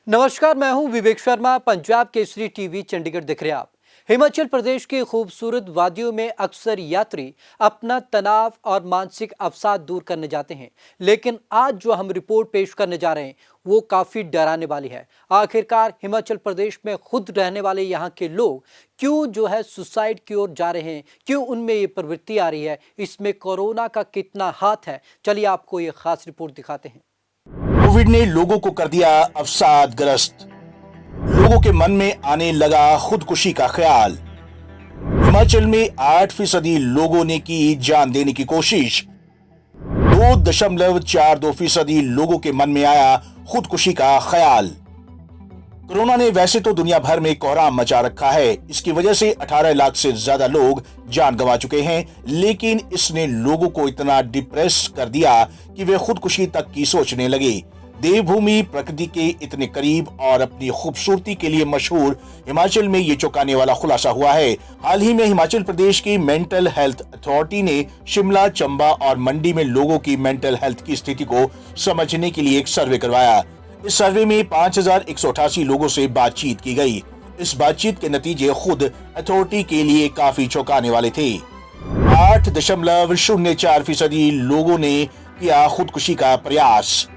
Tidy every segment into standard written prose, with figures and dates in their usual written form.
नमस्कार, मैं हूं विवेक शर्मा। पंजाब केसरी टीवी चंडीगढ़ दिख रहे आप। हिमाचल प्रदेश की खूबसूरत वादियों में अक्सर यात्री अपना तनाव और मानसिक अवसाद दूर करने जाते हैं, लेकिन आज जो हम रिपोर्ट पेश करने जा रहे हैं वो काफी डराने वाली है। आखिरकार हिमाचल प्रदेश में खुद रहने वाले यहाँ के लोग क्यों सुसाइड की ओर जा रहे हैं, क्यों उनमें ये प्रवृत्ति आ रही है, इसमें कोरोना का कितना हाथ है, चलिए आपको ये खास रिपोर्ट दिखाते हैं। कोविड ने लोगों को कर दिया अवसादग्रस्त। लोगों के मन में आने लगा खुदकुशी का ख्याल। हिमाचल में 8% लोगों ने की जान देने की कोशिश। 2.42% लोगों के मन में आया खुदकुशी का ख्याल। कोरोना ने वैसे तो दुनिया भर में कोहराम मचा रखा है। इसकी वजह से 18 लाख से ज्यादा लोग जान गंवा चुके हैं, लेकिन इसने लोगों को इतना डिप्रेस कर दिया कि वे खुदकुशी तक की सोचने लगे। देवभूमि, प्रकृति के इतने करीब और अपनी खूबसूरती के लिए मशहूर हिमाचल में ये चौंकाने वाला खुलासा हुआ है। हाल ही में हिमाचल प्रदेश की मेंटल हेल्थ अथॉरिटी ने शिमला, चंबा और मंडी में लोगों की मेंटल हेल्थ की स्थिति को समझने के लिए एक सर्वे करवाया। इस सर्वे में 5188 लोगों से बातचीत की गई। इस बातचीत के नतीजे खुद अथॉरिटी के लिए काफी चौंकाने वाले थे। 8.04% लोगों ने किया खुदकुशी का प्रयास।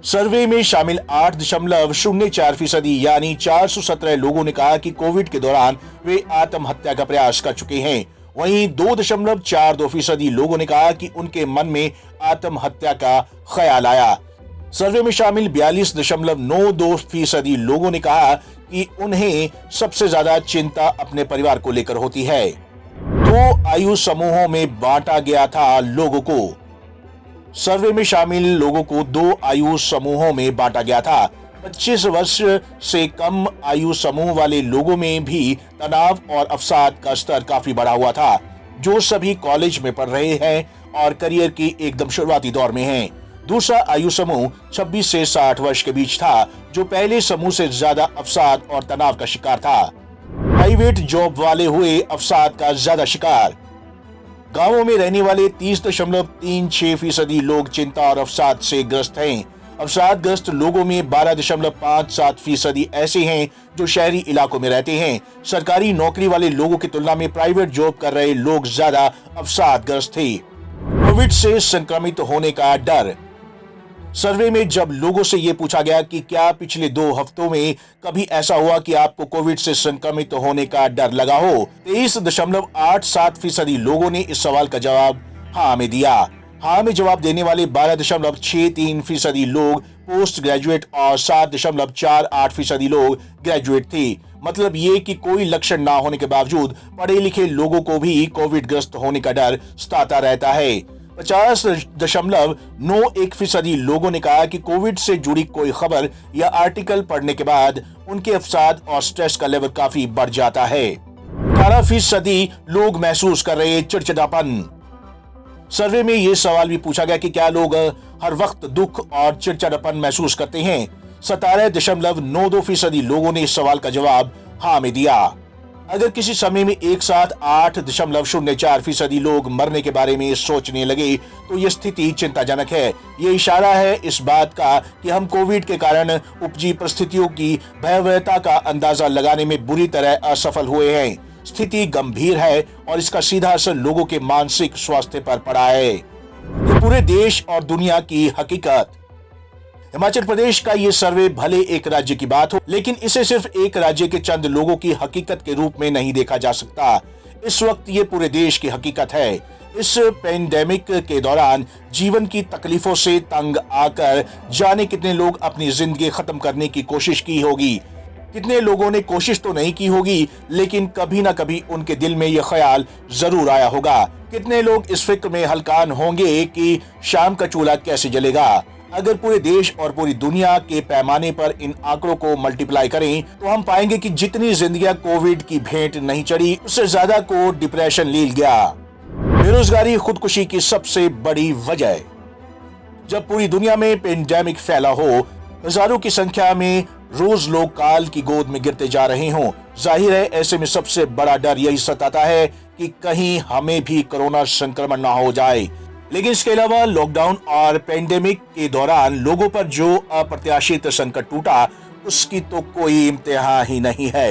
सर्वे में शामिल 8.04% यानी 417 लोगों ने कहा कि कोविड के दौरान वे आत्महत्या का प्रयास कर चुके हैं। वहीं 2.42% लोगों ने कहा कि उनके मन में आत्महत्या का ख्याल आया। सर्वे में शामिल 42.92% लोगों ने कहा कि उन्हें सबसे ज्यादा चिंता अपने परिवार को लेकर होती है। 2 आयु समूहों में बांटा गया था लोगों को। सर्वे में शामिल लोगों को 2 आयु समूहों में बांटा गया था। 25 वर्ष से कम आयु समूह वाले लोगों में भी तनाव और अवसाद का स्तर काफी बढ़ा हुआ था, जो सभी कॉलेज में पढ़ रहे हैं और करियर की एकदम शुरुआती दौर में हैं। दूसरा आयु समूह 26 से 60 वर्ष के बीच था, जो पहले समूह से ज्यादा अवसाद और तनाव का शिकार था। प्राइवेट जॉब वाले हुए अवसाद का ज्यादा शिकार। गांवों में रहने वाले 30.36% लोग चिंता और अवसाद से ग्रस्त हैं। अवसादग्रस्त लोगों में 12.57% ऐसे हैं जो शहरी इलाकों में रहते हैं। सरकारी नौकरी वाले लोगों की तुलना में प्राइवेट जॉब कर रहे लोग ज्यादा अवसादग्रस्त थे। कोविड से संक्रमित होने का डर। सर्वे में जब लोगों से यह पूछा गया कि क्या पिछले 2 हफ्तों में कभी ऐसा हुआ कि आपको कोविड से संक्रमित होने का डर लगा हो, 23.87% लोगों ने इस सवाल का जवाब हाँ में दिया। हाँ में जवाब देने वाले 12.63% लोग पोस्ट ग्रेजुएट और 7.48% लोग ग्रेजुएट थे। मतलब ये कि कोई लक्षण ना होने के बावजूद पढ़े लिखे लोगों को भी कोविड ग्रस्त होने का डर सताता रहता है। 50.91% लोगों ने कहा कि कोविड से जुड़ी कोई खबर या आर्टिकल पढ़ने के बाद उनके अवसाद और स्ट्रेस का लेवल काफी बढ़ जाता है। 18% लोग महसूस कर रहे चिड़चिड़ापन। सर्वे में यह सवाल भी पूछा गया कि क्या लोग हर वक्त दुख और चिड़चिड़ापन महसूस करते हैं। 17.92% लोगों ने इस सवाल का जवाब हाँ में दिया। अगर किसी समय में एक साथ 8.04% लोग मरने के बारे में सोचने लगे तो यह स्थिति चिंताजनक है। ये इशारा है इस बात का कि हम कोविड के कारण उपजी परिस्थितियों की भयावहता का अंदाजा लगाने में बुरी तरह असफल हुए हैं। स्थिति गंभीर है और इसका सीधा असर लोगों के मानसिक स्वास्थ्य पर पड़ा है। ये पूरे देश और दुनिया की हकीकत। हिमाचल प्रदेश का ये सर्वे भले एक राज्य की बात हो, लेकिन इसे सिर्फ एक राज्य के चंद लोगों की हकीकत के रूप में नहीं देखा जा सकता। इस वक्त ये पूरे देश की हकीकत है। इस पेंडेमिक के दौरान जीवन की तकलीफों से तंग आकर जाने कितने लोग अपनी जिंदगी खत्म करने की कोशिश की होगी। कितने लोगों ने कोशिश तो नहीं की होगी, लेकिन कभी ना कभी उनके दिल में यह ख्याल जरूर आया होगा। कितने लोग इस फिक्र में हलकान होंगे कि शाम का चूल्हा कैसे जलेगा। अगर पूरे देश और पूरी दुनिया के पैमाने पर इन आंकड़ों को मल्टीप्लाई करें तो हम पाएंगे कि जितनी जिंदगियां कोविड की भेंट नहीं चढ़ी, उससे ज्यादा को डिप्रेशन ले गया। बेरोजगारी खुदकुशी की सबसे बड़ी वजह। जब पूरी दुनिया में पेंडेमिक फैला हो, हजारों की संख्या में रोज लोग काल की गोद में गिरते जा रहे हों, जाहिर है ऐसे में सबसे बड़ा डर यही सताता है कि कहीं हमें भी कोरोना संक्रमण ना हो जाए। लेकिन इसके अलावा लॉकडाउन और पेंडेमिक के दौरान लोगों पर जो अप्रत्याशित संकट टूटा उसकी तो कोई इम्तिहान ही नहीं है।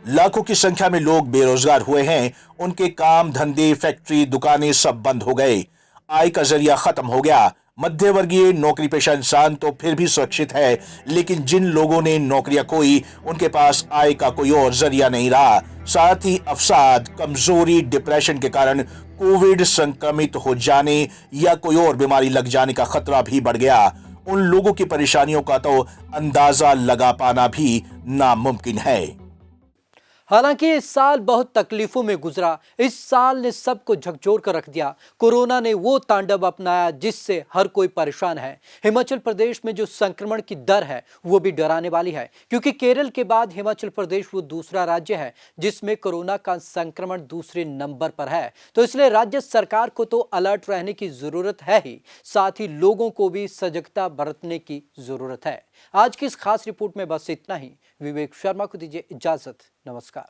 लाखों की संख्या में लोग बेरोजगार हुए हैं। उनके काम धंधे, फैक्ट्री, दुकानें सब बंद हो गए। आय का जरिया खत्म हो गया। मध्य वर्गीय नौकरी पेशा इंसान तो फिर भी सुरक्षित है, लेकिन जिन लोगों ने नौकरियां खोई उनके पास आय का कोई और जरिया नहीं रहा। साथ ही अवसाद, कमजोरी, डिप्रेशन के कारण कोविड संक्रमित हो जाने या कोई और बीमारी लग जाने का खतरा भी बढ़ गया। उन लोगों की परेशानियों का तो अंदाजा लगा पाना भी नामुमकिन है। हालांकि इस साल बहुत तकलीफों में गुजरा। इस साल ने सबको झकझोर कर रख दिया। कोरोना ने वो तांडव अपनाया जिससे हर कोई परेशान है। हिमाचल प्रदेश में जो संक्रमण की दर है वो भी डराने वाली है, क्योंकि केरल के बाद हिमाचल प्रदेश वो दूसरा राज्य है जिसमें कोरोना का संक्रमण दूसरे नंबर पर है। तो इसलिए राज्य सरकार को तो अलर्ट रहने की जरूरत है ही, साथ ही लोगों को भी सजगता बरतने की जरूरत है। आज की इस खास रिपोर्ट में बस इतना ही। विवेक शर्मा को दीजिए इजाजत। नमस्कार।